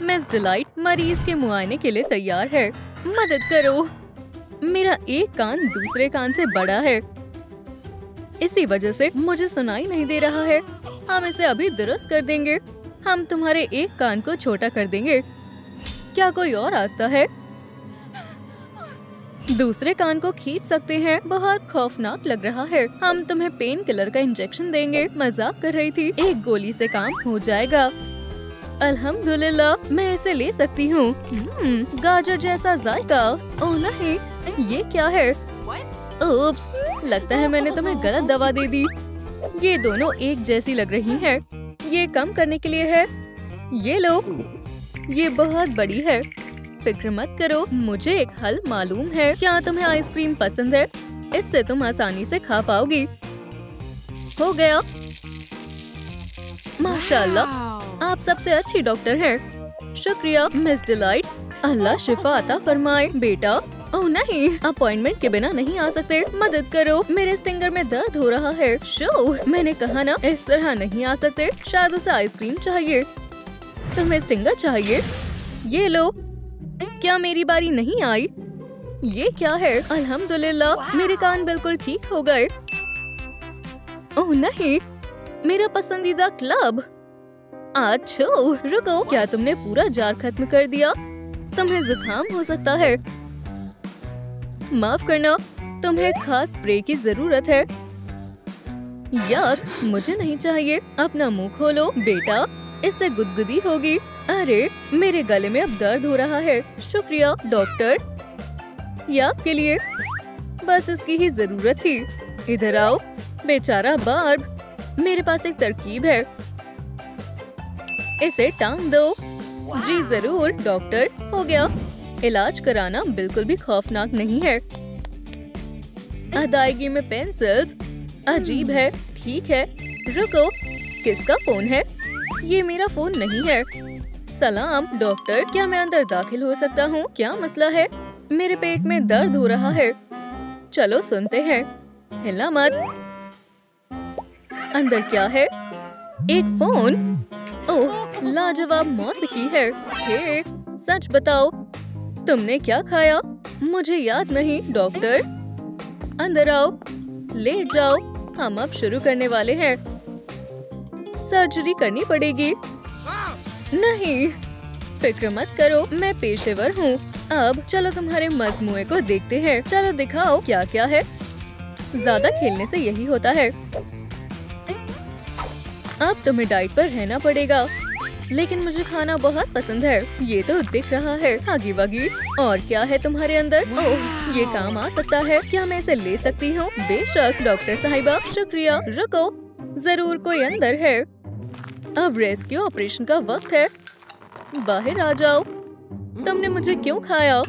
Miss delight मरीज के मुआयने के लिए तैयार है। मदद करो, मेरा एक कान दूसरे कान से बड़ा है, इसी वजह से मुझे सुनाई नहीं दे रहा है। हम इसे अभी दुरुस्त कर देंगे। हम तुम्हारे एक कान को छोटा कर देंगे। क्या कोई और रास्ता है? दूसरे कान को खींच सकते हैं। बहुत खौफनाक लग रहा है। हम तुम्हें पेन किलर का इंजेक्शन देंगे। मजाक कर रही थी, एक गोली से काम हो जाएगा। अल्हम्दुलिल्लाह, मैं इसे ले सकती हूँ। गाजर जैसा जायका। ओह नहीं, ये क्या है? उप्स, लगता है मैंने तुम्हें गलत दवा दे दी। ये दोनों एक जैसी लग रही हैं। ये कम करने के लिए है। ये लो, ये बहुत बड़ी है। फिक्र मत करो, मुझे एक हल मालूम है। क्या तुम्हें आइसक्रीम पसंद है? इससे तुम आसानी से खा पाओगी। हो गया। माशाल्लाह, आप सबसे अच्छी डॉक्टर हैं। शुक्रिया मिस डिलाइट। अल्लाह शिफा अता फरमाए। बेटा, ओह नहीं, अपॉइंटमेंट के बिना नहीं आ सकते। मदद करो, मेरे स्टिंगर में दर्द हो रहा है। शो, मैंने कहा ना, इस तरह नहीं आ सकते। शायद उसे आइसक्रीम चाहिए। तुम्हें स्टिंगर चाहिए? ये लो। क्या मेरी बारी नहीं आई? ये क्या है? अल्हम्दुलिल्लाह, मेरे कान बिल्कुल ठीक हो गए। ओह नहीं, मेरा पसंदीदा क्लब। अच्छो, रुको, क्या तुमने पूरा जार खत्म कर दिया? तुम्हें जुकाम हो सकता है। माफ करना, तुम्हें खास स्प्रे की जरूरत है। याक, मुझे नहीं चाहिए। अपना मुंह खोलो बेटा, इससे गुदगुदी होगी। अरे, मेरे गले में अब दर्द हो रहा है। शुक्रिया डॉक्टर, ये आपके लिए। बस इसकी ही जरूरत थी। इधर आओ। बेचारा बार्ब, मेरे पास एक तरकीब है। इसे टांग दो। जी जरूर डॉक्टर, हो गया। इलाज कराना बिल्कुल भी खौफनाक नहीं है। अदायगी में पेंसिल्स, अजीब है। ठीक है, रुको, किसका फोन है? ये मेरा फोन नहीं है। सलाम डॉक्टर, क्या मैं अंदर दाखिल हो सकता हूँ? क्या मसला है? मेरे पेट में दर्द हो रहा है। चलो सुनते हैं। हिलना मत। अंदर क्या है? एक फोन। ओह, लाजवाब मौसीकी है। हे, सच बताओ, तुमने क्या खाया? मुझे याद नहीं डॉक्टर। अंदर आओ, लेट जाओ। हम अब शुरू करने वाले हैं। सर्जरी करनी पड़ेगी। नहीं, फिक्र मत करो, मैं पेशेवर हूँ। अब चलो तुम्हारे मजमुए को देखते हैं। चलो दिखाओ क्या क्या है। ज्यादा खेलने से यही होता है। अब तुम्हें डाइट पर रहना पड़ेगा, लेकिन मुझे खाना बहुत पसंद है। ये तो दिख रहा है। हगी वगी। और क्या है तुम्हारे अंदर? ओह, ये काम आ सकता है। क्या मैं इसे ले सकती हूँ? बेशक डॉक्टर साहिबा, शुक्रिया। रुको, जरूर कोई अंदर है। अब रेस्क्यू ऑपरेशन का वक्त है। बाहर आ जाओ। तुमने मुझे क्यों खाया?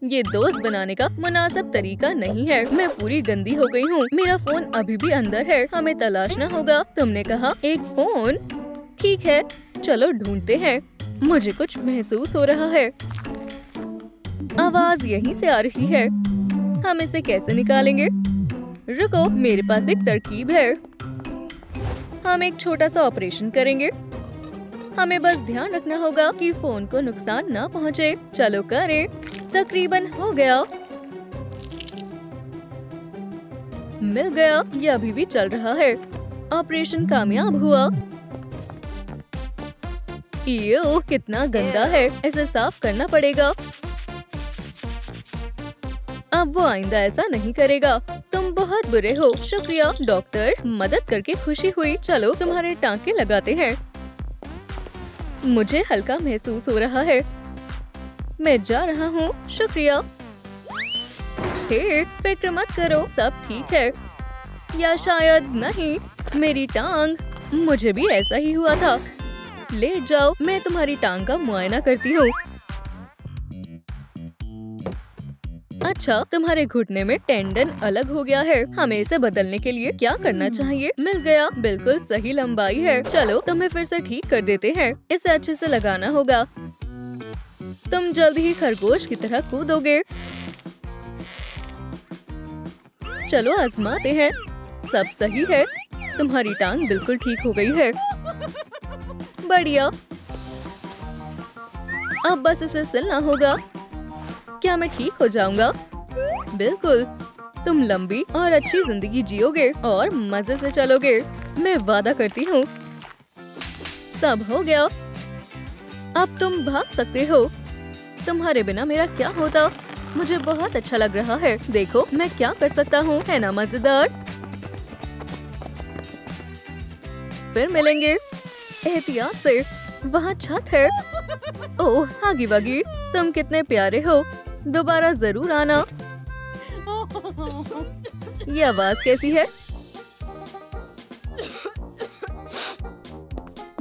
ये दोस्त बनाने का मुनासिब तरीका नहीं है। मैं पूरी गंदी हो गई हूँ। मेरा फोन अभी भी अंदर है। हमें तलाशना होगा। तुमने कहा एक फोन? ठीक है, चलो ढूंढते हैं। मुझे कुछ महसूस हो रहा है। आवाज यहीं से आ रही है। हम इसे कैसे निकालेंगे? रुको, मेरे पास एक तरकीब है। हम एक छोटा सा ऑपरेशन करेंगे। हमें बस ध्यान रखना होगा कि फोन को नुकसान ना पहुंचे। चलो करें। तकरीबन हो गया। मिल गया। ये अभी भी चल रहा है। ऑपरेशन कामयाब हुआ। ये कितना गंदा है। इसे साफ करना पड़ेगा। अब वो आइंदा ऐसा नहीं करेगा। तुम बहुत बुरे हो। शुक्रिया डॉक्टर, मदद करके खुशी हुई। चलो तुम्हारे टांके लगाते हैं। मुझे हल्का महसूस हो रहा है। मैं जा रहा हूँ। शुक्रिया। हे, फिक्र मत करो, सब ठीक है। या शायद नहीं। मेरी टांग, मुझे भी ऐसा ही हुआ था। लेट जाओ, मैं तुम्हारी टांग का मुआयना करती हूँ। अच्छा, तुम्हारे घुटने में टेंडन अलग हो गया है। हमें इसे बदलने के लिए क्या करना चाहिए? मिल गया, बिल्कुल सही लंबाई है। चलो तुम्हें फिर से ठीक कर देते हैं। इसे अच्छे से लगाना होगा। तुम जल्द ही खरगोश की तरह कूदोगे। चलो आजमाते हैं। सब सही है। तुम्हारी टांग बिल्कुल ठीक हो गई है। बढ़िया। अब बस इसे सिलना होगा। क्या मैं ठीक हो जाऊंगा? बिल्कुल, तुम लंबी और अच्छी जिंदगी जियोगे और मजे से चलोगे, मैं वादा करती हूँ। सब हो गया, अब तुम भाग सकते हो। तुम्हारे बिना मेरा क्या होता? मुझे बहुत अच्छा लग रहा है। देखो मैं क्या कर सकता हूँ, है ना मजेदार? फिर मिलेंगे। एहतियात से, वहाँ छत है। ओह हागी वागी, तुम कितने प्यारे हो। दोबारा जरूर आना। ये आवाज कैसी है?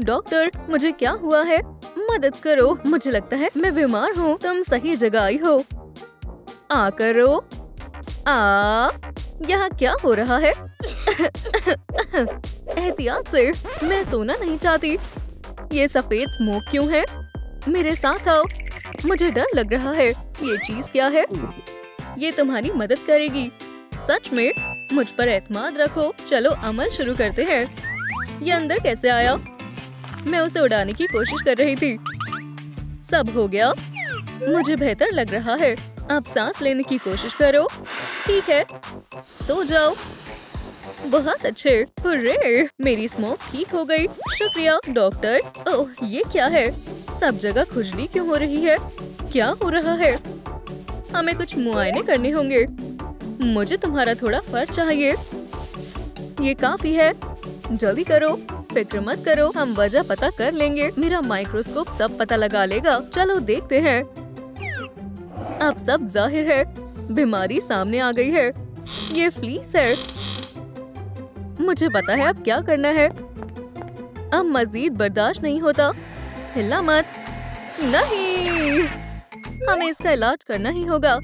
डॉक्टर, मुझे क्या हुआ है? मदद करो, मुझे लगता है मैं बीमार हूँ। तुम सही जगह आई हो। आ करो। यहाँ क्या हो रहा है? एहतियात से, मैं सोना नहीं चाहती। ये सफेद स्मोक क्यों है? मेरे साथ आओ, मुझे डर लग रहा है। ये चीज क्या है? ये तुम्हारी मदद करेगी। सच में? मुझ पर एतमाद रखो। चलो अमल शुरू करते हैं। ये अंदर कैसे आया? मैं उसे उड़ाने की कोशिश कर रही थी। सब हो गया, मुझे बेहतर लग रहा है। अब सांस लेने की कोशिश करो। ठीक है, सो जाओ। बहुत अच्छे, हुर्रे, मेरी स्मोक ठीक हो गई। शुक्रिया डॉक्टर। ओह ये क्या है? सब जगह खुजली क्यों हो रही है? क्या हो रहा है? हमें कुछ मुआयने करने होंगे। मुझे तुम्हारा थोड़ा फर चाहिए। ये काफी है, जल्दी करो। फिक्र मत करो, हम वजह पता कर लेंगे। मेरा माइक्रोस्कोप सब पता लगा लेगा। चलो देखते हैं। अब सब जाहिर है, बीमारी सामने आ गई है। ये फ्लीस है। मुझे पता है अब क्या करना है। अब मजीद बर्दाश्त नहीं होता। हिलना मत। नहीं, हमें इसका इलाज करना ही होगा।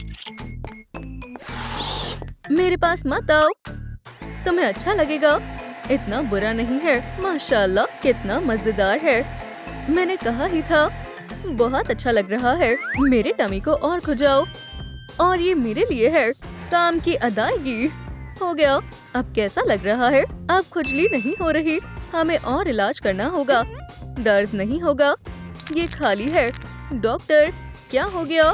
मेरे पास मत आओ, तुम्हें अच्छा लगेगा। इतना बुरा नहीं है। माशाल्लाह, कितना मजेदार है। मैंने कहा ही था, बहुत अच्छा लग रहा है। मेरे टमी को और खुजाओ। और ये मेरे लिए है। काम की अदायगी। हो गया। अब कैसा लग रहा है? अब खुजली नहीं हो रही। हमें और इलाज करना होगा। दर्द नहीं होगा। ये खाली है। डॉक्टर, क्या हो गया?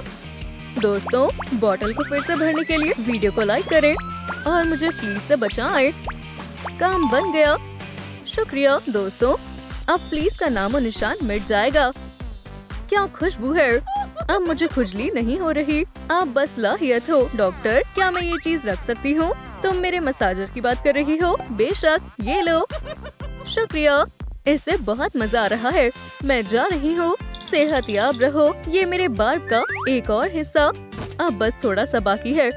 दोस्तों, बोतल को फिर से भरने के लिए वीडियो को लाइक करें और मुझे फ्लीस से बचाएं। काम बन गया। शुक्रिया दोस्तों। अब फ्लीस का नामो निशान मिट जाएगा। क्या खुशबू है। अब मुझे खुजली नहीं हो रही। आप बस लाहियत हो। डॉक्टर, क्या मैं ये चीज रख सकती हूँ? तुम मेरे मसाजर की बात कर रही हो? बेशक, ये लो। शुक्रिया, इससे बहुत मजा आ रहा है। मैं जा रही हूँ। सेहतयाब रहो। ये मेरे बार्ब का एक और हिस्सा। अब बस थोड़ा सा बाकी है।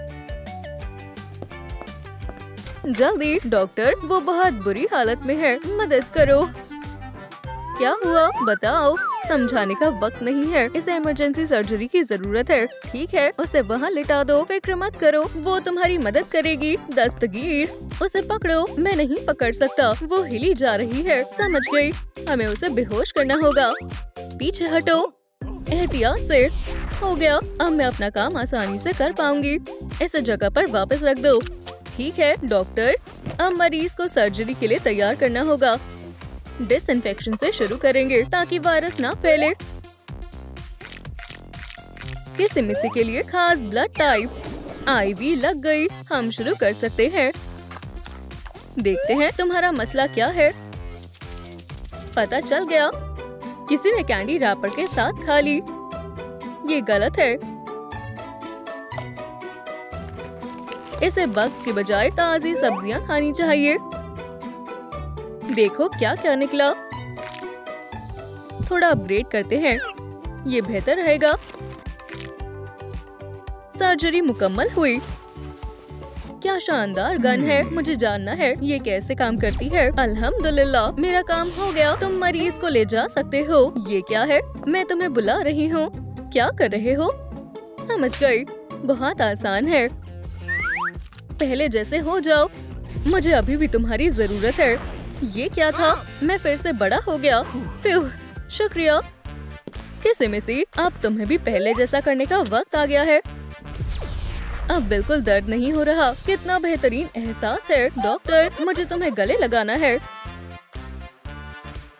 जल्दी डॉक्टर, वो बहुत बुरी हालत में है। मदद करो। क्या हुआ? बताओ। समझाने का वक्त नहीं है। इसे इमरजेंसी सर्जरी की जरूरत है। ठीक है, उसे वहाँ लिटा दो। फिक्र मत करो, वो तुम्हारी मदद करेगी। दस्तगीर, उसे पकड़ो। मैं नहीं पकड़ सकता, वो हिली जा रही है। समझ गई, हमें उसे बेहोश करना होगा। पीछे हटो। एहतियात से। हो गया, अब मैं अपना काम आसानी से कर पाऊंगी। इसे जगह पर वापस रख दो। ठीक है डॉक्टर, अब मरीज को सर्जरी के लिए तैयार करना होगा। डिसइंफेक्शन से शुरू करेंगे ताकि वायरस ना फैले। किसी के लिए खास ब्लड टाइप। आईवी लग गई। हम शुरू कर सकते हैं। देखते हैं तुम्हारा मसला क्या है। पता चल गया, किसी ने कैंडी रैपर के साथ खा ली। ये गलत है। इसे बग्स की बजाय ताजी सब्जियां खानी चाहिए। देखो क्या क्या निकला। थोड़ा अपग्रेड करते हैं, ये बेहतर रहेगा। सर्जरी मुकम्मल हुई। क्या शानदार गन है। मुझे जानना है ये कैसे काम करती है। अल्हम्दुलिल्लाह, मेरा काम हो गया। तुम मरीज को ले जा सकते हो। ये क्या है? मैं तुम्हें बुला रही हूँ। क्या कर रहे हो? समझ गई, बहुत आसान है। पहले जैसे हो जाओ। मुझे अभी भी तुम्हारी जरूरत है। ये क्या था? मैं फिर से बड़ा हो गया। शुक्रिया। किसी अब तुम्हें भी पहले जैसा करने का वक्त आ गया है। अब बिल्कुल दर्द नहीं हो रहा। कितना बेहतरीन एहसास है। डॉक्टर, मुझे तुम्हें गले लगाना है।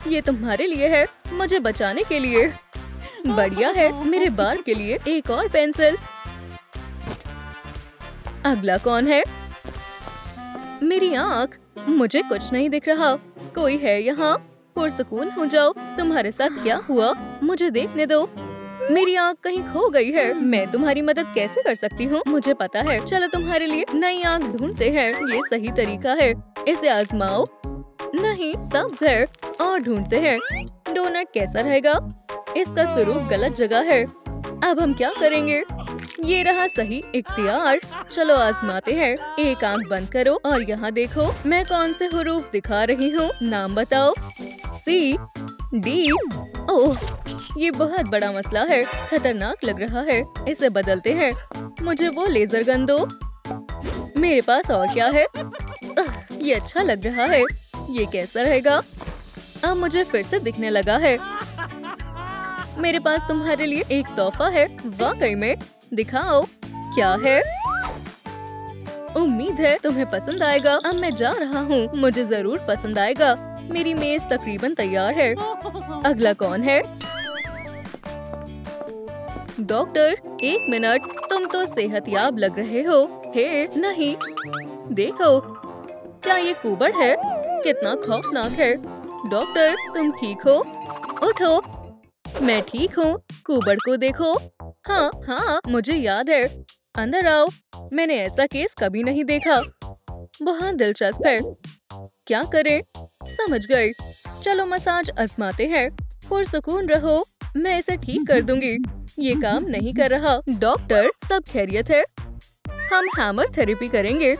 ये तुम्हारे लिए है, मुझे बचाने के लिए। बढ़िया है, मेरे बार के लिए एक और पेंसिल। अगला कौन है? मेरी आँख। मुझे कुछ नहीं दिख रहा। कोई है यहाँ? पुरसुकून हो जाओ। तुम्हारे साथ क्या हुआ? मुझे देखने दो। मेरी आँख कहीं खो गई है। मैं तुम्हारी मदद कैसे कर सकती हूँ? मुझे पता है। चलो तुम्हारे लिए नई आँख ढूंढते हैं। ये सही तरीका है। इसे आजमाओ। नहीं, सब्ज है। और ढूंढते हैं। डोनट कैसा रहेगा? इसका स्वरूप गलत जगह है। अब हम क्या करेंगे? ये रहा सही इख्तियार। चलो आजमाते हैं। एक आंख बंद करो और यहाँ देखो मैं कौन से हुरूफ दिखा रही हूँ। नाम बताओ। सी, डी। ओह, ये बहुत बड़ा मसला है। खतरनाक लग रहा है। इसे बदलते हैं। मुझे वो लेजर गन दो। मेरे पास और क्या है? ये अच्छा लग रहा है। ये कैसा रहेगा? अब मुझे फिर से दिखने लगा है। मेरे पास तुम्हारे लिए एक तोहफा है। वाकई में? दिखाओ। क्या है? उम्मीद है तुम्हें पसंद आएगा। अब मैं जा रहा हूँ। मुझे जरूर पसंद आएगा। मेरी मेज तकरीबन तैयार है। अगला कौन है? डॉक्टर, एक मिनट। तुम तो सेहतयाब लग रहे हो। हे, नहीं। देखो, क्या ये कुबड़ है? कितना खौफनाक है। डॉक्टर, तुम ठीक हो? उठो। मैं ठीक हूँ। कुबड़ को देखो। हाँ हाँ, मुझे याद है। अंदर आओ। मैंने ऐसा केस कभी नहीं देखा। बहुत दिलचस्प है। क्या करें? समझ गई। चलो मसाज आजमाते हैं। पुरसुकून रहो। मैं इसे ठीक कर दूंगी। ये काम नहीं कर रहा। डॉक्टर, सब खैरियत है? हम हैमर थेरेपी करेंगे।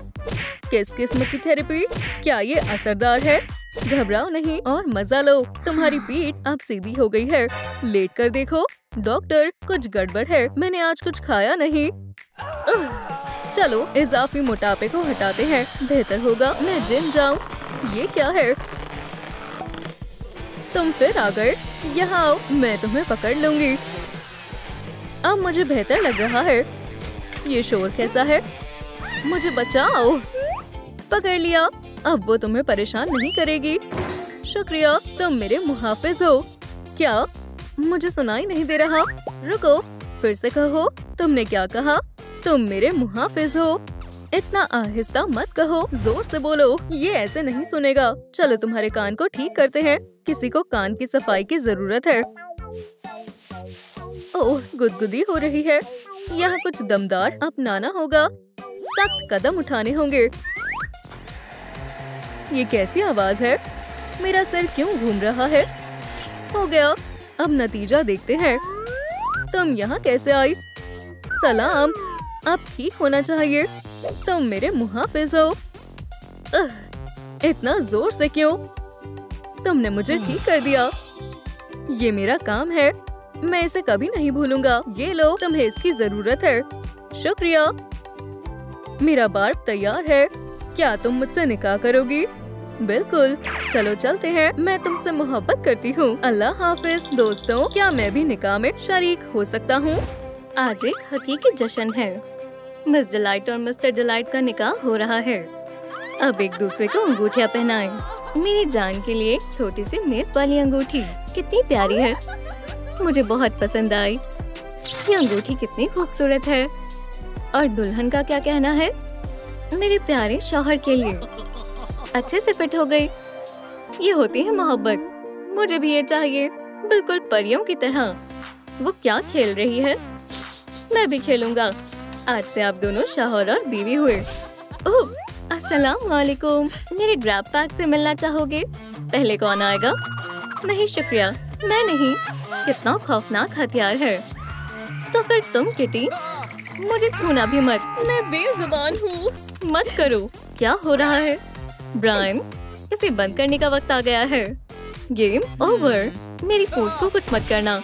किस किस्म की थेरेपी? क्या ये असरदार है? घबराओ नहीं और मजा लो। तुम्हारी पीठ अब सीधी हो गई है। लेट कर देखो। डॉक्टर, कुछ गड़बड़ है। मैंने आज कुछ खाया नहीं। चलो इजाफी मोटापे को हटाते हैं। बेहतर होगा मैं जिम जाऊं। ये क्या है? तुम फिर आ गए। यहाँ आओ, मैं तुम्हें पकड़ लूंगी। अब मुझे बेहतर लग रहा है। ये शोर कैसा है? मुझे बचाओ। पकड़ लिया। अब वो तुम्हें परेशान नहीं करेगी। शुक्रिया, तुम मेरे मुहाफिज हो। क्या? मुझे सुनाई नहीं दे रहा। रुको, फिर से कहो। तुमने क्या कहा? तुम मेरे मुहाफिज हो। इतना आहिस्ता मत कहो, जोर से बोलो। ये ऐसे नहीं सुनेगा। चलो तुम्हारे कान को ठीक करते हैं। किसी को कान की सफाई की जरूरत है। ओह, गुदगुदी हो रही है। यहाँ कुछ दमदार अपनाना होगा। सख्त कदम उठाने होंगे। ये कैसी आवाज है? मेरा सिर क्यों घूम रहा है? हो गया। अब नतीजा देखते हैं। तुम यहाँ कैसे आई? सलाम। अब ठीक होना चाहिए। तुम मेरे मुहाफिज हो। इतना जोर से क्यों? तुमने मुझे ठीक कर दिया। ये मेरा काम है। मैं इसे कभी नहीं भूलूंगा। ये लो, तुम्हें इसकी जरूरत है। शुक्रिया। मेरा बार्ब तैयार है। क्या तुम मुझसे निकाह करोगी? बिल्कुल। चलो चलते हैं। मैं तुमसे मोहब्बत करती हूँ। अल्लाह हाफिज। दोस्तों, क्या मैं भी निकाह में शरीक हो सकता हूँ? आज एक हकीकी जश्न है। मिस डिलाइट और मिस्टर डिलाइट का निकाह हो रहा है। अब एक दूसरे को अंगूठियाँ पहनाएं। मेरी जान के लिए छोटी सी मेज वाली अंगूठी कितनी प्यारी है। मुझे बहुत पसंद आई। ये अंगूठी कितनी खूबसूरत है। और दुल्हन का क्या कहना है? मेरे प्यारे शौहर के लिए अच्छे से फिट हो गई। ये होती है मोहब्बत। मुझे भी ये चाहिए, बिल्कुल परियों की तरह। वो क्या खेल रही है? मैं भी खेलूंगा। आज से आप दोनों शौहर और बीवी हुए। उप्स, अस्सलाम वालेकुम। मेरे ग्रैब पैक से मिलना चाहोगे? पहले कौन आएगा? नहीं शुक्रिया, मैं नहीं। कितना खौफनाक हथियार है। तो फिर तुम किटी, मुझे छूना भी मत। मैं बेजुबान हूँ। मत करो। क्या हो रहा है? ब्रायन, इसे बंद करने का वक्त आ गया है। Game over. मेरी पूंछ को कुछ मत करना।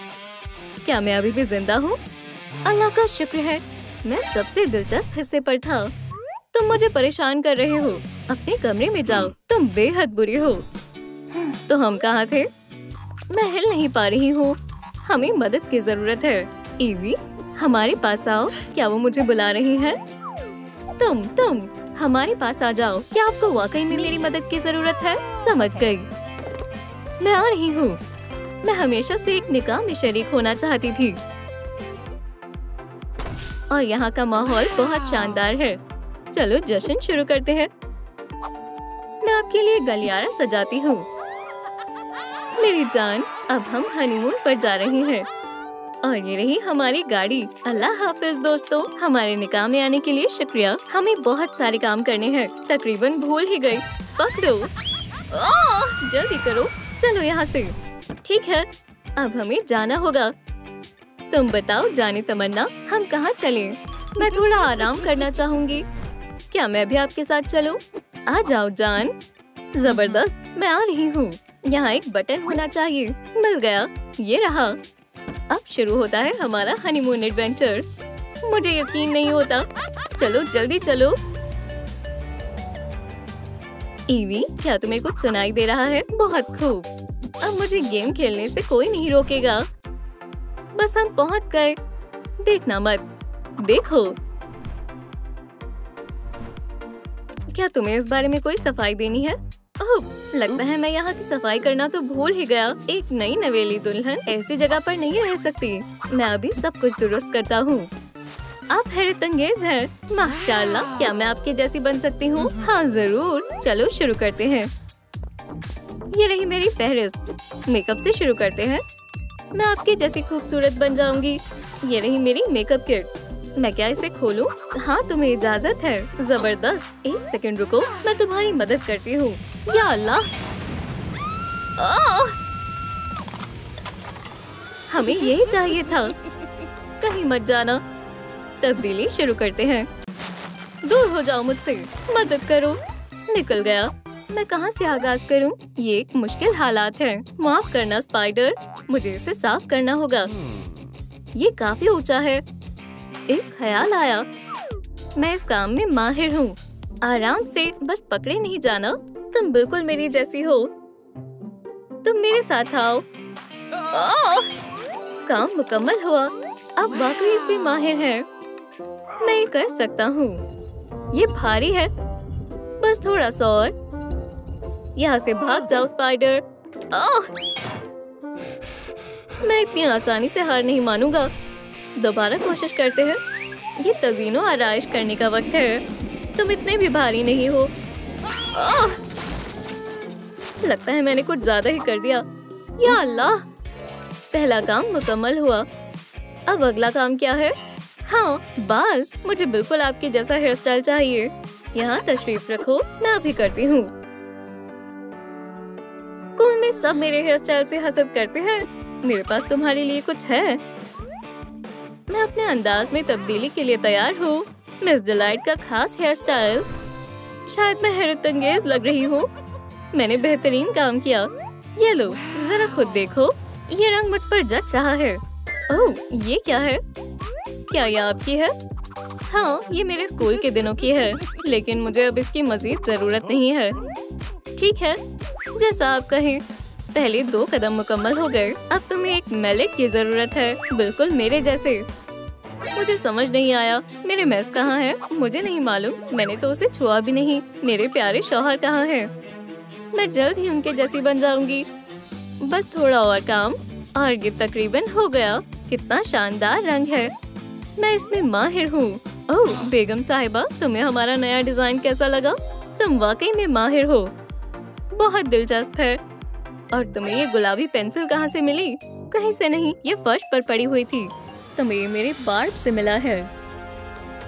क्या मैं अभी भी जिंदा हूँ? अल्लाह का शुक्र है। मैं सबसे दिलचस्प हिस्से पर था। तुम मुझे परेशान कर रहे हो। अपने कमरे में जाओ। तुम बेहद बुरी हो। तो हम कहाँ थे? मैं हिल नहीं पा रही हूँ। हमें मदद की जरूरत है। ईवी, हमारे पास आओ। क्या वो मुझे बुला रही है? तुम हमारे पास आ जाओ। क्या आपको वाकई में मेरी मदद की जरूरत है? समझ गई। मैं आ रही हूँ। मैं हमेशा से एक निकाह में शरीक होना चाहती थी और यहाँ का माहौल बहुत शानदार है। चलो जश्न शुरू करते हैं। मैं आपके लिए गलियारा सजाती हूँ। मेरी जान, अब हम हनीमून पर जा रहे हैं और ये रही हमारी गाड़ी। अल्लाह हाफिज दोस्तों, हमारे निकाह में आने के लिए शुक्रिया। हमें बहुत सारे काम करने हैं, तकरीबन भूल ही गई। पकड़ो, जल्दी करो, चलो यहाँ से। ठीक है, अब हमें जाना होगा। तुम बताओ जाने तमन्ना, हम कहाँ चलें? मैं थोड़ा आराम करना चाहूँगी। क्या मैं भी आपके साथ चलूं? आ जाओ जान। जबरदस्त, मैं आ रही हूँ। यहाँ एक बटन होना चाहिए। मिल गया, ये रहा। अब शुरू होता है हमारा हनीमून एडवेंचर। मुझे यकीन नहीं होता। चलो जल्दी चलो। ईवी, क्या तुम्हें कुछ सुनाई दे रहा है? बहुत खूब। अब मुझे गेम खेलने से कोई नहीं रोकेगा। बस हम पहुंच गए। देखना मत। देखो, क्या तुम्हें इस बारे में कोई सफाई देनी है? उप्स, लगता है मैं यहाँ की सफाई करना तो भूल ही गया। एक नई नवेली दुल्हन ऐसी जगह पर नहीं रह सकती। मैं अभी सब कुछ दुरुस्त करता हूँ। आप हैरत अंगेज हैं। माशाल्लाह, क्या मैं आपकी जैसी बन सकती हूँ? हाँ जरूर। चलो शुरू करते हैं। ये रही मेरी फहरिस्त। मेकअप से शुरू करते हैं। मैं आपकी जैसी खूबसूरत बन जाऊंगी। ये रही मेरी मेकअप किट। मैं क्या इसे खोलूं? हाँ, तुम्हें इजाजत है। जबरदस्त। एक सेकंड रुको, मैं तुम्हारी मदद करती हूँ। या अल्लाह, हमें यही चाहिए था। कहीं मत जाना। तब्दीली शुरू करते हैं। दूर हो जाओ मुझसे, मदद करो। निकल गया। मैं कहाँ से आगाज करूँ? ये एक मुश्किल हालात है। माफ करना स्पाइडर, मुझे इसे साफ करना होगा। ये काफी ऊंचा है। एक ख्याल आया, मैं इस काम में माहिर हूँ। आराम से, बस पकड़े नहीं जाना। तुम बिल्कुल मेरी जैसी हो। तुम मेरे साथ आओ। काम मुकम्मल हुआ। अब वाकई इसमें माहिर है। मैं ये कर सकता हूँ। ये भारी है। बस थोड़ा सा और। यहाँ से भाग जाओ स्पाइडर। मैं इतनी आसानी से हार नहीं मानूंगा। दोबारा कोशिश करते हैं। ये तज़ीनो आराइश करने का वक्त है। तुम इतने भी भारी नहीं हो। लगता है मैंने कुछ ज्यादा ही कर दिया। या अल्लाह, पहला काम मुकम्मल हुआ। अब अगला काम क्या है? हाँ, बाल। मुझे बिल्कुल आपके जैसा हेयर स्टाइल चाहिए। यहाँ तशरीफ रखो, मैं अभी करती हूँ। स्कूल में सब मेरे हेयर स्टाइल से हसद करते हैं। मेरे पास तुम्हारे लिए कुछ है। मैं अपने अंदाज में तब्दीली के लिए तैयार हूँ। मिस डिलाइट का खास हेयर स्टाइल। शायद मैं हैरत अंगेज लग रही हूँ। मैंने बेहतरीन काम किया। ये लो, जरा खुद देखो। ये रंग मुझ पर जच रहा है। ओह, ये क्या है? क्या ये आपकी है? हाँ, ये मेरे स्कूल के दिनों की है, लेकिन मुझे अब इसकी मजीद जरूरत नहीं है। ठीक है, जैसा आप कहें। पहले 2 कदम मुकम्मल हो गए। अब तुम्हें एक मैलेट की जरूरत है, बिल्कुल मेरे जैसे। मुझे समझ नहीं आया, मेरे मेस कहाँ है? मुझे नहीं मालूम, मैंने तो उसे छुआ भी नहीं। मेरे प्यारे शौहर कहाँ हैं? मैं जल्द ही उनके जैसी बन जाऊंगी। बस थोड़ा और काम और ये तकरीबन हो गया। कितना शानदार रंग है। मैं इसमें माहिर हूँ। ओह बेगम साहिबा, तुम्हें हमारा नया डिजाइन कैसा लगा? तुम वाकई में माहिर हो। बहुत दिलचस्प है। और तुम्हें ये गुलाबी पेंसिल कहाँ से मिली? कहीं से नहीं, ये फर्श पर पड़ी हुई थी। तुम्हें ये मेरे बार्ब से मिला है।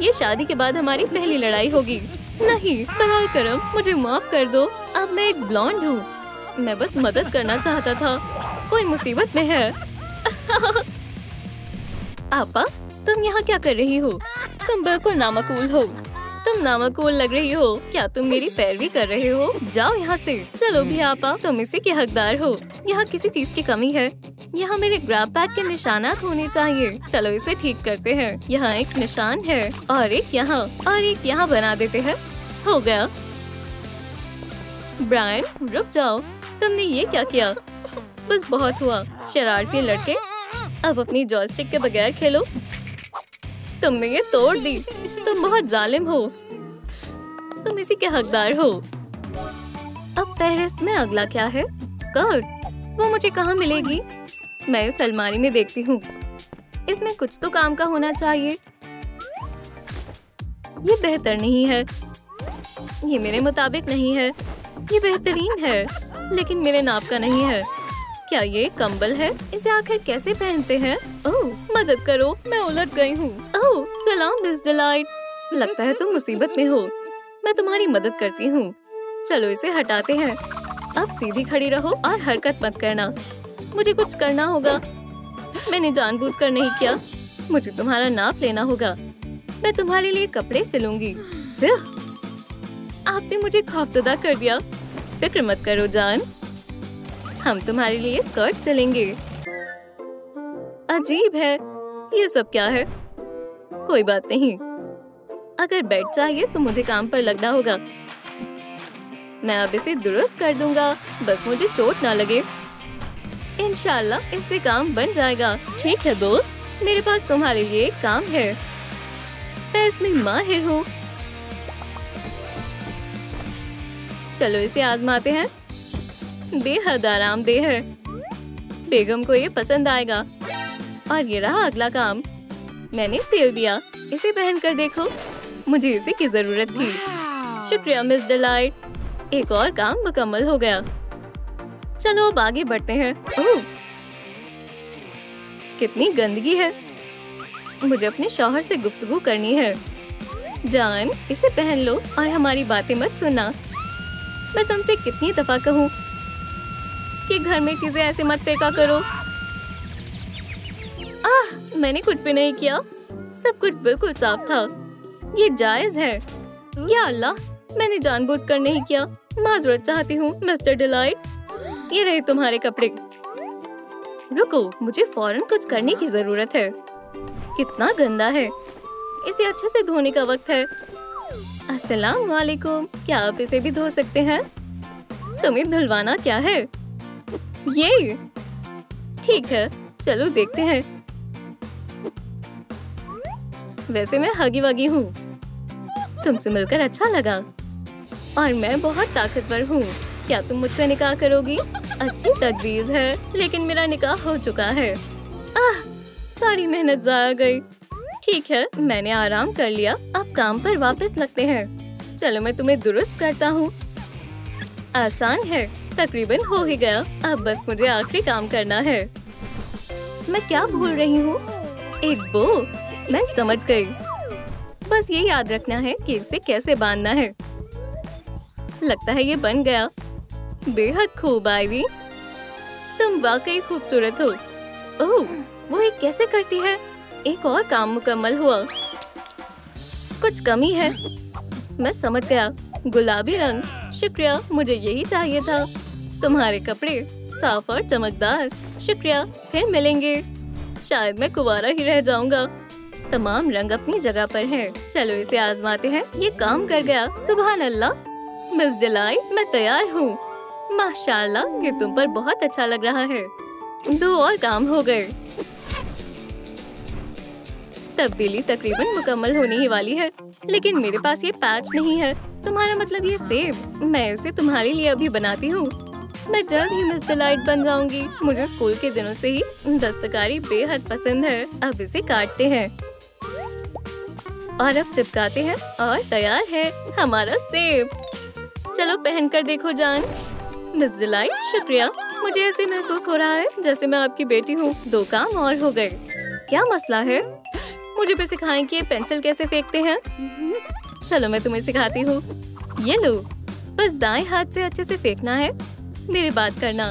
ये शादी के बाद हमारी पहली लड़ाई होगी। नहीं, बराए करम, मुझे माफ कर दो। अब मैं एक ब्लॉन्ड हूँ। मैं बस मदद करना चाहता था। कोई मुसीबत में है। आपा, तुम यहाँ क्या कर रही हो? तुम बिल्कुल नामकूल हो। तुम नामकूल लग रही हो। क्या तुम मेरी पैरवी कर रहे हो? जाओ यहाँ से। चलो भी आपा, तुम इसी के हकदार हो। यहाँ किसी चीज की कमी है। यहाँ मेरे ग्रैब पैड के निशानात होने चाहिए। चलो इसे ठीक करते हैं। यहाँ एक निशान है और एक यहाँ और एक यहाँ बना देते हैं। हो गया। ब्रायन, रुक जाओ। तुमने ये क्या किया? बस बहुत हुआ, शरारती लड़के। अब अपनी जॉयस्टिक के बगैर खेलो। तुमने ये तोड़ दी। तुम बहुत जालिम हो। तुम इसी के हकदार हो। अब फहरिस्त में अगला क्या है? स्कर्ट। वो मुझे कहाँ मिलेगी? मैं इस अलमारी में देखती हूँ। इसमें कुछ तो काम का होना चाहिए। ये बेहतर नहीं है। ये मेरे मुताबिक नहीं है। ये बेहतरीन है, लेकिन मेरे नाप का नहीं है। क्या ये कंबल है? इसे आखिर कैसे पहनते हैं? ओह, मदद करो, मैं उलझ गई हूँ। ओह, सलाम मिस डिलाइट। लगता है तुम मुसीबत में हो। मैं तुम्हारी मदद करती हूँ। चलो इसे हटाते हैं। अब सीधी खड़ी रहो और हरकत मत करना। मुझे कुछ करना होगा। मैंने जानबूझकर नहीं किया। मुझे तुम्हारा नाप लेना होगा। मैं तुम्हारे लिए कपड़े सिलूंगी। आपने मुझे खौफजदा कर दिया। फिक्र मत करो जान, हम तुम्हारे लिए स्कर्ट सिलेंगे। अजीब है, ये सब क्या है? कोई बात नहीं, अगर बेड चाहिए तो मुझे काम पर लगना होगा। मैं अब इसे दुरुस्त कर दूंगा, बस मुझे चोट ना लगे। इंशाल्लाह इससे काम बन जाएगा। ठीक है दोस्त, मेरे पास तुम्हारे लिए एक काम है। मैं इसमें माहिर हूँ। चलो इसे आजमाते हैं। बेहद आरामदेह है। बेगम को ये पसंद आएगा। और ये रहा अगला काम। मैंने सिल दिया। इसे पहनकर देखो, मुझे इसी की जरूरत थी। शुक्रिया मिस डिलाइट। एक और काम मुकम्मल हो गया। चलो अब आगे बढ़ते हैं। ओह, कितनी गंदगी है। मुझे अपने शौहर से गुफ्तगू करनी है। जान, इसे पहन लो और हमारी बातें मत सुनना। मैं तुमसे कितनी दफा कहूँ कि घर में चीजें ऐसे मत फेंका करो। मैंने कुछ भी नहीं किया। सब कुछ बिल्कुल साफ था। ये जायज है। या अल्लाह, मैंने जानबूझकर नहीं किया। माजरत चाहती हूँ मिस्टर डिलाइट। ये रहे तुम्हारे कपड़े। रुको, मुझे फौरन कुछ करने की जरूरत है। कितना गंदा है। इसे अच्छे से धोने का वक्त है। अस्सलाम वालेकुम, क्या आप इसे भी धो सकते हैं? तुम्हें धुलवाना क्या है? ये ठीक है, चलो देखते हैं। वैसे मैं हगी वगी हूँ। तुमसे मिलकर अच्छा लगा। और मैं बहुत ताकतवर हूँ। क्या तुम मुझसे निकाह करोगी? अच्छी तजवीज है, लेकिन मेरा निकाह हो चुका है। सारी मेहनत जाया गई। ठीक है, मैंने आराम कर लिया। अब काम पर वापस लगते हैं। चलो मैं तुम्हें दुरुस्त करता हूँ। आसान है, तकरीबन हो ही गया। अब बस मुझे आखिरी काम करना है। मैं क्या भूल रही हूँ? एक बो। मैं समझ गई। बस ये याद रखना है कि इसे कैसे बांधना है। लगता है ये बन गया। बेहद खूब आईवी, तुम वाकई खूबसूरत हो। ओह, वो ये कैसे करती है? एक और काम मुकम्मल हुआ। कुछ कमी है। मैं समझ गया। गुलाबी रंग। शुक्रिया, मुझे यही चाहिए था। तुम्हारे कपड़े साफ और चमकदार। शुक्रिया, फिर मिलेंगे। शायद मैं कुंवारा ही रह जाऊंगा। तमाम रंग अपनी जगह पर हैं। चलो इसे आजमाते हैं। ये काम कर गया। सुभान अल्लाह। मिस डिलाइट, मैं तैयार हूँ। माशाल्लाह, ये तुम पर बहुत अच्छा लग रहा है। 2 और काम हो गए। तब्दीली तकरीबन मुकम्मल होने ही वाली है, लेकिन मेरे पास ये पैच नहीं है। तुम्हारा मतलब ये सेब? मैं इसे तुम्हारे लिए अभी बनाती हूँ। मैं जल्द ही मिस डिलाइट बन जाऊंगी। मुझे स्कूल के दिनों से ही दस्तकारी बेहद पसंद है। अब इसे काटते हैं और अब चिपकाते हैं और तैयार है हमारा सेब। चलो पहनकर देखो जान। मिस डिलाइट, शुक्रिया। मुझे ऐसे महसूस हो रहा है जैसे मैं आपकी बेटी हूँ। 2 काम और हो गए। क्या मसला है? मुझे भी सिखाएं कि ये पेंसिल कैसे फेंकते हैं। चलो मैं तुम्हें सिखाती हूँ। ये लो, बस दाएं हाथ से अच्छे से फेंकना है। मेरी बात करना,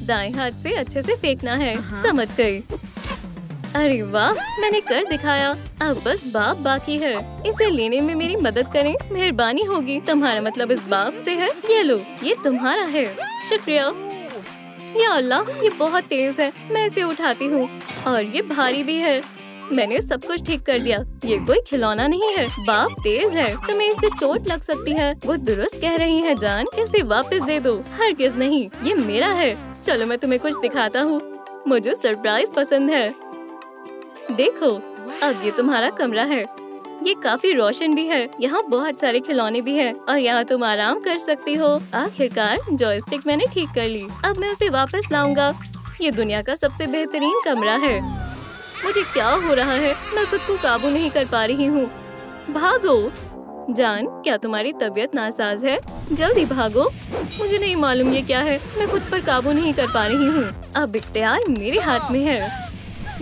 दाएं हाथ से अच्छे से फेंकना है। समझ गई? अरे वाह, मैंने कर दिखाया। अब बस बाप बाकी है। इसे लेने में मेरी मदद करें, मेहरबानी होगी। तुम्हारा मतलब इस बाप से है? ये लो, ये तुम्हारा है। शुक्रिया। या अल्लाह, ये बहुत तेज है। मैं इसे उठाती हूँ और ये भारी भी है। मैंने सब कुछ ठीक कर दिया। ये कोई खिलौना नहीं है। बाप तेज है, तुम्हें इससे चोट लग सकती है। वो दुरुस्त कह रही है जान। इसे वापस दे दो। हरगिज़ नहीं, ये मेरा है। चलो मैं तुम्हें कुछ दिखाता हूँ। मुझे सरप्राइज पसंद है। देखो, अब ये तुम्हारा कमरा है। ये काफी रोशन भी है। यहाँ बहुत सारे खिलौने भी हैं और यहाँ तुम आराम कर सकती हो। आखिरकार जॉयस्टिक मैंने ठीक कर ली। अब मैं उसे वापस लाऊंगा। ये दुनिया का सबसे बेहतरीन कमरा है। मुझे क्या हो रहा है? मैं खुद को काबू नहीं कर पा रही हूँ। भागो। जान, क्या तुम्हारी तबीयत नासाज है? जल्दी भागो। मुझे नहीं मालूम ये क्या है। मैं खुद पर काबू नहीं कर पा रही हूँ। अब इख्तियार मेरे हाथ में है।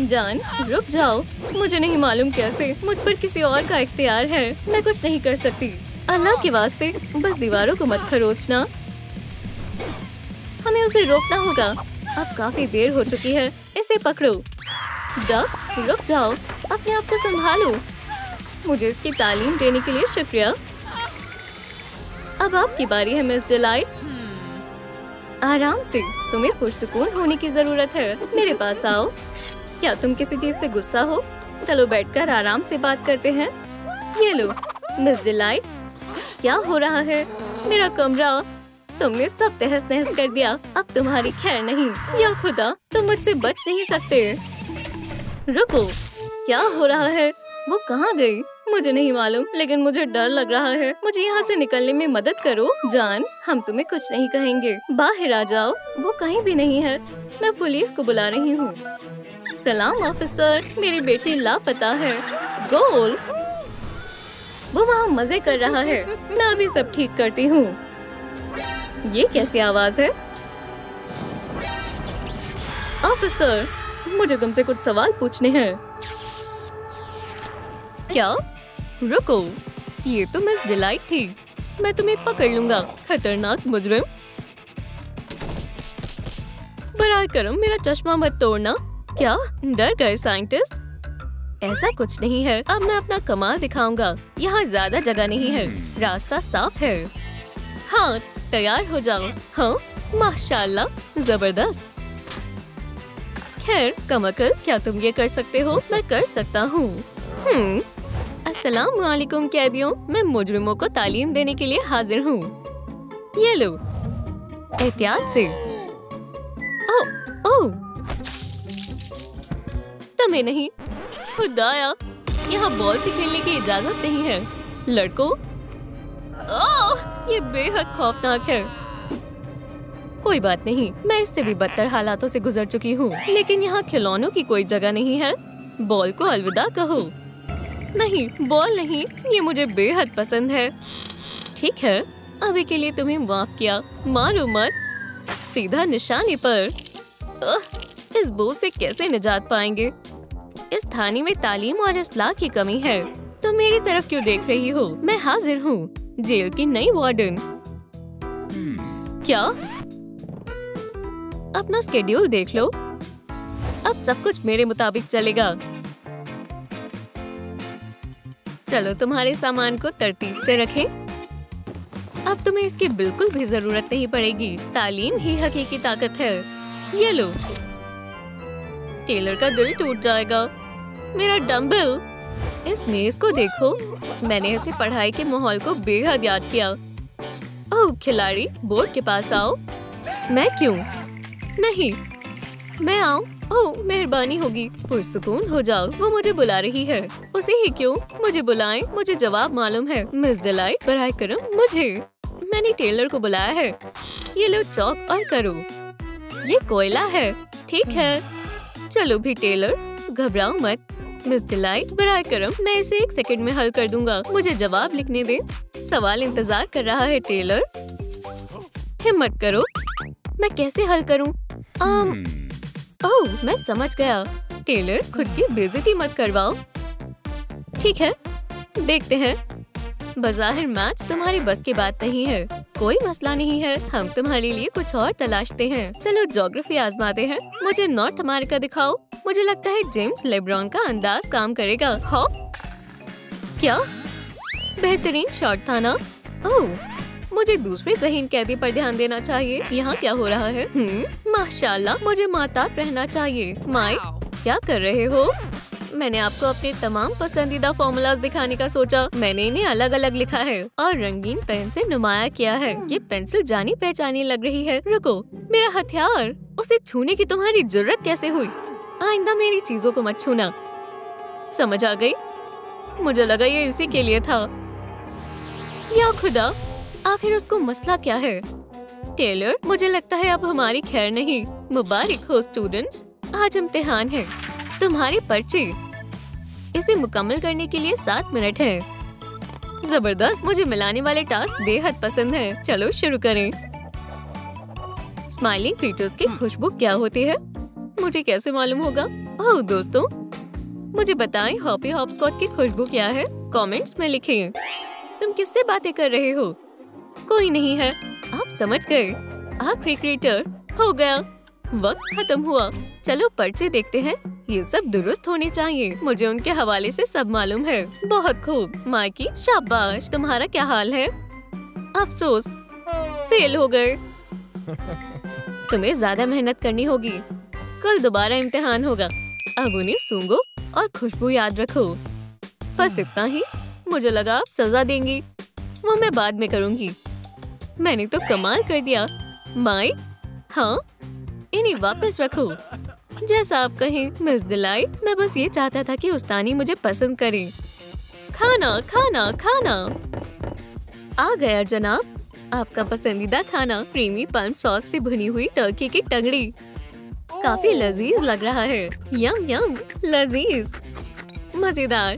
जान, रुक जाओ। मुझे नहीं मालूम कैसे मुझ पर किसी और का इख्तियार है। मैं कुछ नहीं कर सकती। अल्लाह के वास्ते बस दीवारों को मत खरोचना। हमें उसे रोकना होगा। अब काफी देर हो चुकी है। इसे पकड़ो। डक, रुक जाओ। अपने आप को संभालो। मुझे इसकी तालीम देने के लिए शुक्रिया। अब आपकी बारी है मिस डिलाइट। आराम से, तुम्हें पुरसुकून होने की जरूरत है। मेरे पास आओ। क्या तुम किसी चीज से गुस्सा हो? चलो बैठकर आराम से बात करते हैं। ये लो मिस डिलाइट। क्या हो रहा है? मेरा कमरा तुमने सब तहस नहस कर दिया। अब तुम्हारी खैर नहीं। या खुदा, तुम मुझसे बच नहीं सकते। रुको, क्या हो रहा है? वो कहाँ गई? मुझे नहीं मालूम, लेकिन मुझे डर लग रहा है। मुझे यहाँ से निकलने में मदद करो। जान, हम तुम्हें कुछ नहीं कहेंगे। बाहर आ जाओ। वो कहीं भी नहीं है। मैं पुलिस को बुला रही हूँ। सलाम ऑफिसर, मेरी बेटी लापता है। गोल, वो वहाँ मजे कर रहा है। मैं अभी सब ठीक करती हूँ। ये कैसी आवाज है? ऑफिसर, मुझे तुमसे कुछ सवाल पूछने हैं। क्या? रुको, ये तो मिस डिलाइट थी। मैं तुम्हें पकड़ लूंगा, खतरनाक मुजरिम। बराए करम मेरा चश्मा मत तोड़ना। क्या डर गए साइंटिस्ट? ऐसा कुछ नहीं है। अब मैं अपना कमाल दिखाऊंगा। यहाँ ज्यादा जगह नहीं है। रास्ता साफ है। हाँ, तैयार हो जाओ। हाँ, माशाल्लाह, जबरदस्त। खैर कमकल, क्या तुम ये कर सकते हो? मैं कर सकता हूँ। अस्सलाम वालेकुम कैदियों, मैं मुजरिमों को तालीम देने के लिए हाजिर हूँ। ये लो, एहतियात से। ओह, तुम्हें नहीं। खुदाया, यहाँ बॉल से खेलने की इजाजत नहीं है। लड़कों, ये बेहद खौफनाक है। कोई बात नहीं, मैं इससे भी बदतर हालातों से गुजर चुकी हूँ। लेकिन यहाँ खिलौनों की कोई जगह नहीं है। बॉल को अलविदा कहो। नहीं, बॉल नहीं, ये मुझे बेहद पसंद है। ठीक है, अभी के लिए तुम्हें माफ किया। मारो मत, सीधा निशाने पर। इस बोझ से कैसे निजात पाएंगे? इस थाने में तालीम और इस्लाह की कमी है। तो मेरी तरफ क्यों देख रही हो? मैं हाजिर हूँ, जेल की नई वार्डन। क्या? अपना स्केड्यूल देख लो। अब सब कुछ मेरे मुताबिक चलेगा। चलो तुम्हारे सामान को तरतीब से रखें। अब तुम्हें इसकी बिल्कुल भी जरूरत नहीं पड़ेगी। तालीम ही हकीकी ताकत है। ये लो। टेलर का दिल टूट जाएगा। मेरा डम्बल। इस मेज को देखो। मैंने इसे पढ़ाई के माहौल को बेहद याद किया। ओह खिलाड़ी, बोर्ड के पास आओ। मैं क्यों? नहीं, मैं आऊँ? ओह मेहरबानी होगी। पुरसुकून हो जाओ, वो मुझे बुला रही है। उसे ही क्यों? मुझे बुलाएं, मुझे जवाब मालूम है। मिस डिलाइट, बराए करम मुझे। मैंने टेलर को बुलाया है। ये लो चौक और करो। ये कोयला है। ठीक है, चलो भी टेलर, घबराओ मत। मिस डिलाइट, बराए करम, मैं इसे 1 सेकंड में हल कर दूंगा। मुझे जवाब लिखने दे। सवाल इंतजार कर रहा है टेलर। हिम्मत करो। मैं कैसे हल करूं? ओह, मैं समझ गया। टेलर, खुद की बेइज्जती मत करवाओ। ठीक है, देखते हैं। बज़ाहिर मैच तुम्हारी बस की बात नहीं है। कोई मसला नहीं है, हम तुम्हारे लिए कुछ और तलाशते हैं। चलो ज्योग्राफी आजमाते हैं। मुझे नॉर्थ अमेरिका दिखाओ। मुझे लगता है जेम्स लेब्रॉन का अंदाज काम करेगा। हॉप, क्या बेहतरीन शॉट था ना? ओह, मुझे दूसरे ज़हीन कैदी पर ध्यान देना चाहिए। यहाँ क्या हो रहा है? माशाल्लाह, मुझे माताब रहना चाहिए। माइक, क्या कर रहे हो? मैंने आपको अपने तमाम पसंदीदा फॉर्मूलाज दिखाने का सोचा। मैंने इन्हें अलग अलग लिखा है और रंगीन पेन से नुमाया किया है। ये पेंसिल जानी पहचानी लग रही है। रुको, मेरा हथियार। उसे छूने की तुम्हारी जुर्रत कैसे हुई? आइंदा मेरी चीजों को मत छूना। समझ आ गई? मुझे लगा ये इसी के लिए था। या खुदा, आखिर उसको मसला क्या है? टेलर, मुझे लगता है अब हमारी खैर नहीं। मुबारक हो स्टूडेंट्स, आज इम्तिहान है। तुम्हारे पर्चे इसे मुकम्मल करने के लिए 7 मिनट है। जबरदस्त, मुझे मिलाने वाले टास्क बेहद पसंद है। चलो शुरू करें। स्माइलिंग फीचर्स की खुशबू क्या होती है? मुझे कैसे मालूम होगा? ओह दोस्तों, मुझे बताएं हॉपी हॉपस्कॉच की खुशबू क्या है? कमेंट्स में लिखें। तुम किससे बातें कर रहे हो? कोई नहीं है, आप समझ गए। आप क्रिकेटर हो गया। वक्त खत्म हुआ। चलो पर्चे देखते हैं। ये सब दुरुस्त होने चाहिए। मुझे उनके हवाले से सब मालूम है। बहुत खूब माइकी, शाबाश। तुम्हारा क्या हाल है? अफसोस, फेल हो गए। तुम्हें ज्यादा मेहनत करनी होगी। कल दोबारा इम्तिहान होगा। अब उन्हें सूंघो और खुशबू याद रखो। बस इतना ही। मुझे लगा आप सजा देंगी। वो मैं बाद में करूंगी। मैंने तो कमाल कर दिया। माई, हाँ, इन्हें वापस रखो। जैसा आप कहें मिस डिलाइट। मैं बस ये चाहता था कि उस्तानी मुझे पसंद करे। खाना खाना खाना आ गया जनाब। आपका पसंदीदा खाना, क्रीमी पल्म सॉस से भुनी हुई टर्की की टंगड़ी। काफी लजीज लग रहा है। यम यम, लजीज, मजेदार।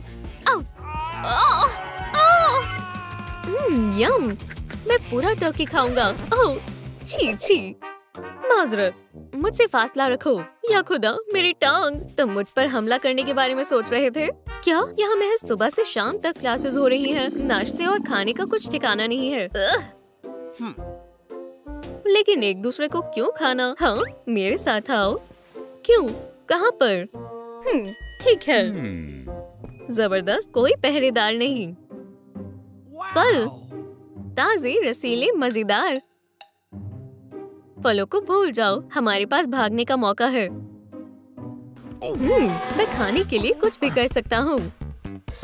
यम, मैं पूरा टर्की खाऊंगा। ओह छी छी, माजरत, मुझसे फासला रखो। या खुदा, मेरी टांग। तुम मुझ पर हमला करने के बारे में सोच रहे थे क्या? यहाँ महज सुबह से शाम तक क्लासेस हो रही हैं। नाश्ते और खाने का कुछ ठिकाना नहीं है। लेकिन एक दूसरे को क्यों खाना? हाँ, मेरे साथ आओ। क्यों? कहाँ पर? ठीक है। जबरदस्त, कोई पहरेदार नहीं। फल ताजे, रसीले, मजेदार। फलों को भूल जाओ, हमारे पास भागने का मौका है। मैं खाने के लिए कुछ भी कर सकता हूँ।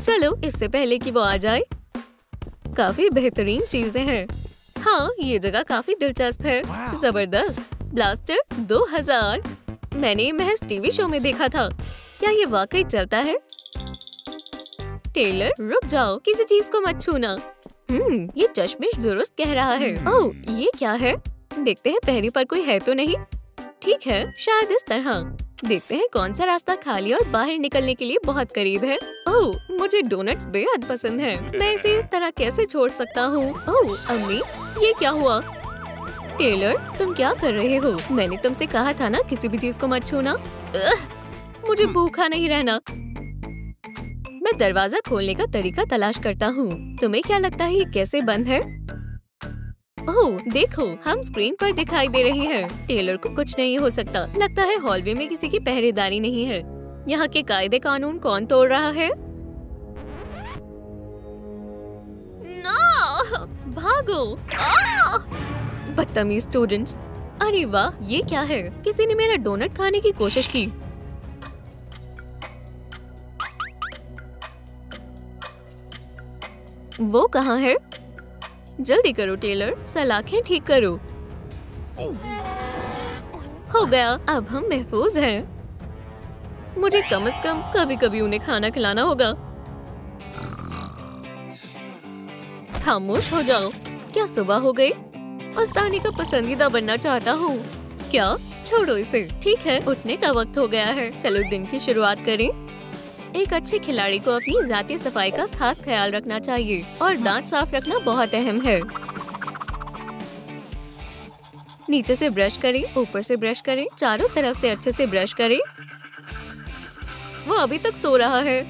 चलो, इससे पहले कि वो आ जाए। काफी बेहतरीन चीजें हैं। हाँ, ये जगह काफी दिलचस्प है। जबरदस्त। ब्लास्टर 2000। मैंने ये महज टीवी शो में देखा था। क्या ये वाकई चलता है? टेलर, रुक जाओ, किसी चीज को मत छूना। ये चश्मिश दुरुस्त कह रहा है। ओह, ये क्या है? देखते हैं पहरी पर कोई है तो नहीं। ठीक है, शायद इस तरह। देखते हैं कौन सा रास्ता खाली और बाहर निकलने के लिए बहुत करीब है। ओह, मुझे डोनट्स बेहद पसंद है। मैं इसे इस तरह कैसे छोड़ सकता हूँ? ओह अम्मी, ये क्या हुआ? टेलर, तुम क्या कर रहे हो? मैंने तुमसे कहा था ना किसी भी चीज को मत छूना। मुझे भूखा नहीं रहना। मैं दरवाजा खोलने का तरीका तलाश करता हूँ। तुम्हें क्या लगता है ये कैसे बंद है? ओह देखो, हम स्क्रीन पर दिखाई दे रही हैं। टेलर को कुछ नहीं हो सकता। लगता है हॉलवे में किसी की पहरेदारी नहीं है। यहाँ के कायदे कानून कौन तोड़ रहा है? ना, भागो। बदतमीज स्टूडेंट्स। अरे वाह, ये क्या है? किसी ने मेरा डोनट खाने की कोशिश की। वो कहाँ है? जल्दी करो टेलर, सलाखें ठीक करो। हो गया, अब हम महफूज हैं। मुझे कम से कम कभी कभी उन्हें खाना खिलाना होगा। खामोश हो जाओ। क्या सुबह हो गई? उस्तानी का पसंदीदा बनना चाहता हूँ। क्या? छोड़ो इसे। ठीक है, उठने का वक्त हो गया है। चलो दिन की शुरुआत करें। एक अच्छे खिलाड़ी को अपनी जाती सफाई का खास ख्याल रखना चाहिए और दांत साफ रखना बहुत अहम है। नीचे से ब्रश करें, ऊपर से ब्रश करें, चारों तरफ से अच्छे से ब्रश करें। वो अभी तक सो रहा है।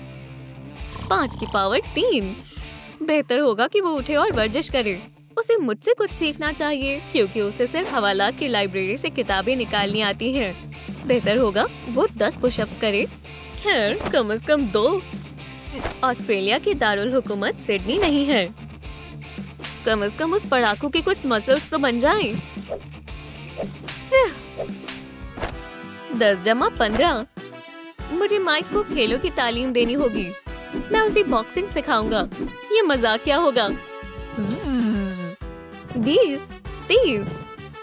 5 की पावर 3। बेहतर होगा कि वो उठे और वर्जिश करे। उसे मुझसे कुछ सीखना चाहिए क्योंकि उसे सिर्फ हवालात की लाइब्रेरी से किताबें निकालनी आती हैं। बेहतर होगा वो 10 पुशअप्स करे। खैर, कम से कम 2। ऑस्ट्रेलिया की दारुल हुकूमत सिडनी नहीं है। कम से कम उस पढ़ाकू के कुछ मसल्स तो बन जाएं। 10 जमा 15। मुझे माइक को खेलों की तालीम देनी होगी। मैं उसे बॉक्सिंग सिखाऊंगा। ये मजाकिया होगा। 20, 30।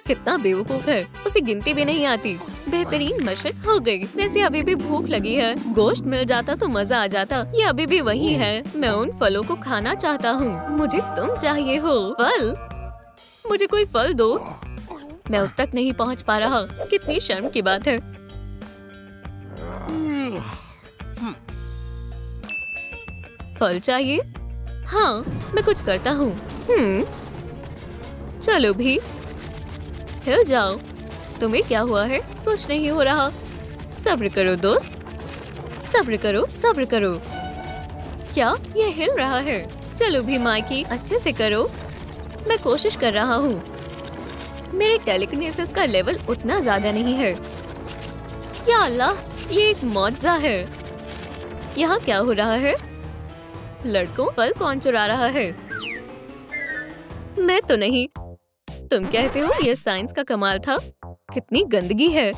कितना बेवकूफ है, उसे गिनती भी नहीं आती। बेहतरीन मशक हो गई। वैसे अभी भी भूख लगी है। गोश्त मिल जाता तो मजा आ जाता। ये अभी भी वही है। मैं उन फलों को खाना चाहता हूँ। मुझे तुम चाहिए हो। फल? मुझे कोई फल दो। मैं उस तक नहीं पहुंच पा रहा। कितनी शर्म की बात है। फल चाहिए? हाँ, मैं कुछ करता हूँ। चलो भी, हिल जाओ। तुम्हें क्या हुआ है? कुछ नहीं हो रहा। सब्र करो दोस्त, सब्र करो, सब्र करो। क्या ये हिल रहा है? चलो भी माइकी, अच्छे से करो। मैं कोशिश कर रहा हूँ। मेरे टेलीकिनेसिस का लेवल उतना ज्यादा नहीं है। या अल्लाह, ये एक मौजज़ा है। यहाँ क्या हो रहा है? लड़कों, फल कौन चुरा रहा है? मैं तो नहीं। तुम कहते हो ये साइंस का कमाल था? कितनी गंदगी है।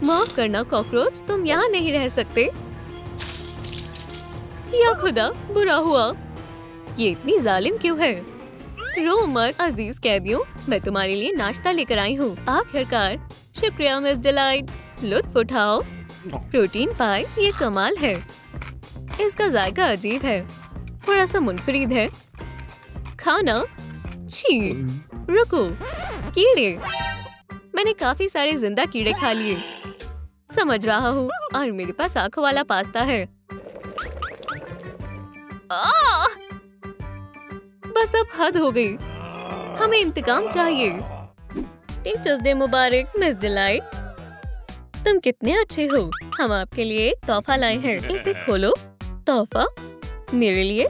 माफ करना कॉकरोच, तुम यहाँ नहीं रह सकते। या खुदा, बुरा हुआ। ये इतनी जालिम क्यों है? रो मत अजीज कैदियों, मैं तुम्हारे लिए नाश्ता लेकर आई हूँ। आखिरकार, शुक्रिया मिस डिलाइट। लुत्फ उठाओ। प्रोटीन पाई, ये कमाल है। इसका जायका अजीब है, थोड़ा सा मुनफरिद है। खाना? छी, रुको, कीड़े। मैंने काफी सारे जिंदा कीड़े खा लिए। समझ रहा हूँ, और मेरे पास आंखों वाला पास्ता है। बस अब हद हो गई। हमें इंतकाम चाहिए। टीचर्स डे मुबारक मिस डिलाइट। तुम कितने अच्छे हो। हम आपके लिए एक तोहफा लाए हैं। इसे खोलो। तोहफा मेरे लिए?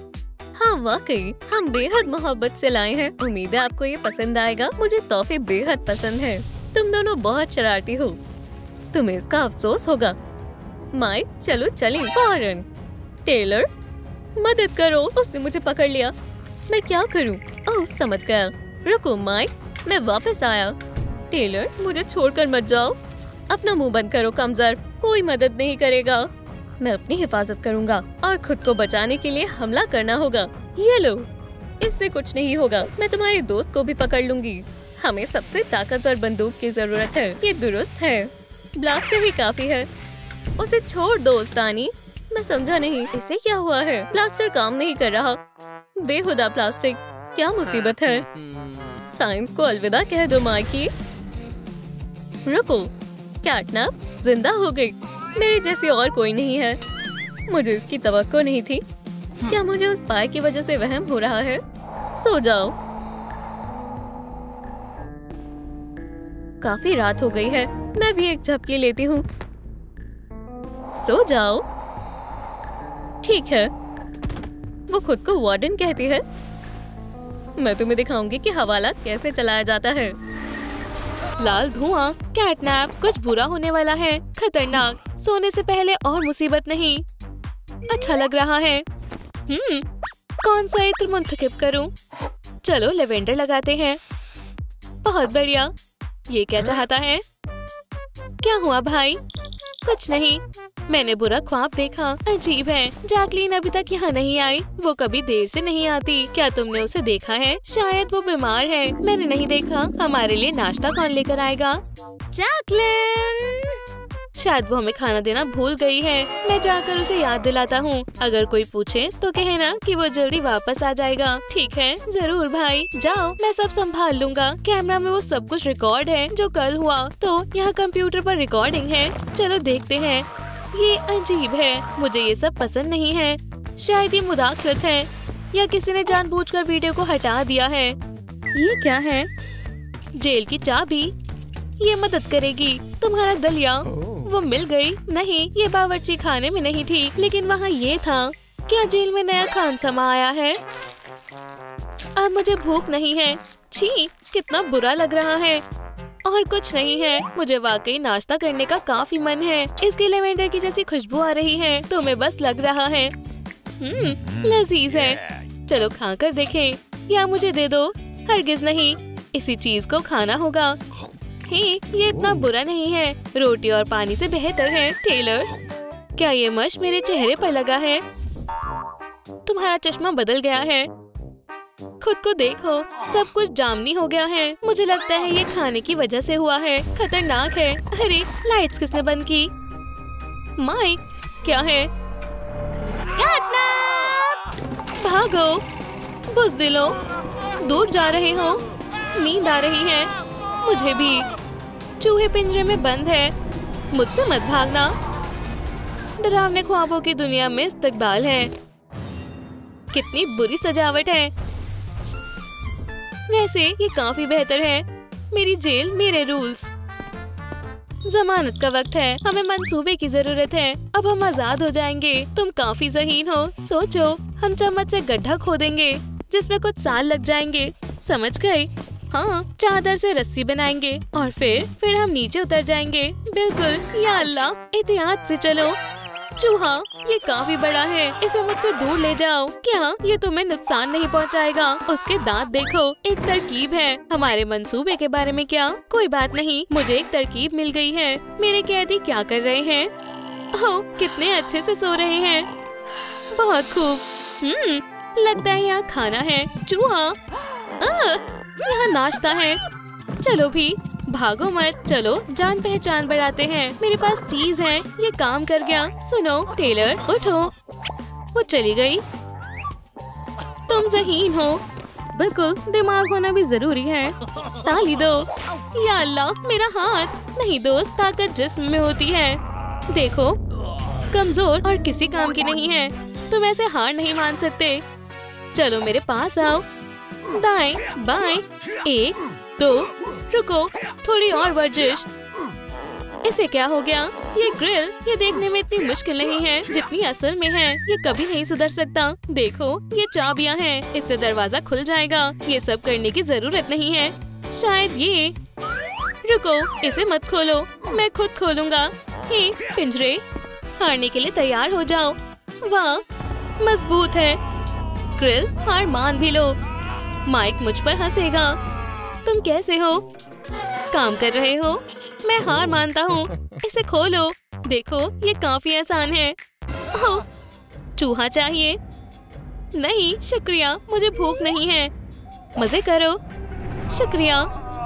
हाँ वाकई, हम बेहद मोहब्बत से लाए हैं। उम्मीद है आपको ये पसंद आएगा। मुझे तोहफे बेहद पसंद हैं। तुम दोनों बहुत शरारती हो। तुम्हें इसका अफसोस होगा। माइक, चलो चलें फौरन। टेलर, मदद करो, उसने मुझे पकड़ लिया। मैं क्या करूं? ओह, समझ गया। रुको माइक, मैं वापस आया। टेलर, मुझे छोड़कर मत जाओ। अपना मुंह बंद करो कमजोर, कोई मदद नहीं करेगा। मैं अपनी हिफाजत करूंगा और खुद को बचाने के लिए हमला करना होगा। ये लो, इससे कुछ नहीं होगा। मैं तुम्हारे दोस्त को भी पकड़ लूंगी। हमें सबसे ताकतवर बंदूक की जरूरत है। ये दुरुस्त है। ब्लास्टर भी काफी है। उसे छोड़ दो उस्तानी। मैं समझा नहीं, इसे क्या हुआ है? ब्लास्टर काम नहीं कर रहा। बेहुदा प्लास्टिक, क्या मुसीबत है। साइंस को अलविदा कह दो माइकी। रुको, कैटनैप जिंदा हो गई। मेरे जैसी और कोई नहीं है। मुझे इसकी तवक्को नहीं थी। क्या मुझे उस पाए की वजह से वहम हो रहा है? सो जाओ। काफी रात हो गई है। मैं भी एक झपकी लेती हूँ। सो जाओ। ठीक है। वो खुद को वार्डन कहती है। मैं तुम्हें दिखाऊंगी कि हवाला कैसे चलाया जाता है। लाल धुआं, कैटनैप, कुछ बुरा होने वाला है। खतरनाक, सोने से पहले और मुसीबत नहीं। अच्छा लग रहा है। कौन सा इत्र मुंतखब करूं? चलो लेवेंडर लगाते हैं। बहुत बढ़िया। ये क्या चाहता है? क्या हुआ भाई? कुछ नहीं, मैंने बुरा ख्वाब देखा। अजीब है, जैकलीन अभी तक यहाँ नहीं आई। वो कभी देर से नहीं आती। क्या तुमने उसे देखा है? शायद वो बीमार है। मैंने नहीं देखा। हमारे लिए नाश्ता कौन लेकर आएगा? जैकलीन, शायद वो हमें खाना देना भूल गई है। मैं जाकर उसे याद दिलाता हूँ। अगर कोई पूछे तो कहना कि वो जल्दी वापस आ जाएगा। ठीक है, जरूर भाई। जाओ, मैं सब संभाल लूंगा। कैमरा में वो सब कुछ रिकॉर्ड है जो कल हुआ। तो यहाँ कंप्यूटर पर रिकॉर्डिंग है। चलो देखते हैं। ये अजीब है, मुझे ये सब पसंद नहीं है। शायद ये मुदाखलत है या किसी ने जानबूझकर वीडियो को हटा दिया है। ये क्या है? जेल की चाबी। ये मदद करेगी। तुम्हारा दलिया, वो मिल गई। नहीं, ये बावर्ची खाने में नहीं थी, लेकिन वहाँ ये था। क्या जेल में नया खान समा आया है? अब मुझे भूख नहीं है। छी, कितना बुरा लग रहा है। और कुछ नहीं है। मुझे वाकई नाश्ता करने का काफी मन है। इसके लेवेंडर की जैसी खुशबू आ रही है। तो मैं बस लग रहा है। लजीज है। चलो खाकर देखें। या मुझे दे दो। हरगिज नहीं, इसी चीज को खाना होगा। ये इतना बुरा नहीं है। रोटी और पानी से बेहतर है। टेलर, क्या ये मश मेरे चेहरे पर लगा है? तुम्हारा चश्मा बदल गया है। खुद को देखो, सब कुछ जामनी हो गया है। मुझे लगता है ये खाने की वजह से हुआ है। खतरनाक है। अरे, लाइट्स किसने बंद की? माइक, क्या है? भागो, बुज़दिलों, दूर जा रहे हो। नींद आ रही है। मुझे भी। चूहे पिंजरे में बंद है, मुझसे मत भागना। डरावने ख्वाबों की दुनिया में इस्तकबाल है। कितनी बुरी सजावट है। वैसे ये काफी बेहतर है। मेरी जेल, मेरे रूल्स। जमानत का वक्त है, हमें मंसूबे की जरूरत है। अब हम आजाद हो जाएंगे। तुम काफी ज़हीन हो। सोचो, हम चम्मच से गड्ढा खोदेंगे जिसमें कुछ साल लग जाएंगे। समझ गए? हाँ, चादर से रस्सी बनाएंगे और फिर हम नीचे उतर जाएंगे। बिल्कुल। या अल्लाह, एहतियात से चलो। चूहा, ये काफी बड़ा है, इसे मुझसे दूर ले जाओ। क्या ये तुम्हें नुकसान नहीं पहुंचाएगा? उसके दांत देखो। एक तरकीब है। हमारे मंसूबे के बारे में क्या? कोई बात नहीं, मुझे एक तरकीब मिल गई है। मेरे कैदी क्या कर रहे हैं? ओह, कितने अच्छे से सो रहे हैं। बहुत खूब। लगता है यहाँ खाना है। चूहा, यहाँ नाश्ता है। चलो भी, भागो मत। चलो जान पहचान बढ़ाते हैं। मेरे पास चीज है, ये काम कर गया। सुनो टेलर, उठो। वो चली गई। तुम ज़हीन हो। बिल्कुल, दिमाग होना भी जरूरी है। ताली दो। या अल्लाह, मेरा हाथ। नहीं दोस्त, ताकत जिस्म में होती है। देखो, कमजोर और किसी काम की नहीं है। तुम ऐसे हार नहीं मान सकते। चलो मेरे पास आओ। दाएं बाएं, 1 2, रुको, थोड़ी और वर्जिश। इसे क्या हो गया? ये ग्रिल, ये देखने में इतनी मुश्किल नहीं है जितनी असल में है। ये कभी नहीं सुधर सकता। देखो, ये चाबियां हैं, इससे दरवाजा खुल जाएगा। ये सब करने की जरूरत नहीं है। शायद ये। रुको, इसे मत खोलो, मैं खुद खोलूंगा। हे पिंजरे, हारने के लिए तैयार हो जाओ। वाह, मजबूत है। ग्रिल, हार मान भी लो। माइक मुझ पर हंसेगा। तुम कैसे हो? काम कर रहे हो? मैं हार मानता हूँ। इसे खोलो। देखो, ये काफी आसान है। ओह, चूहा चाहिए? नहीं शुक्रिया, मुझे भूख नहीं है। मजे करो। शुक्रिया।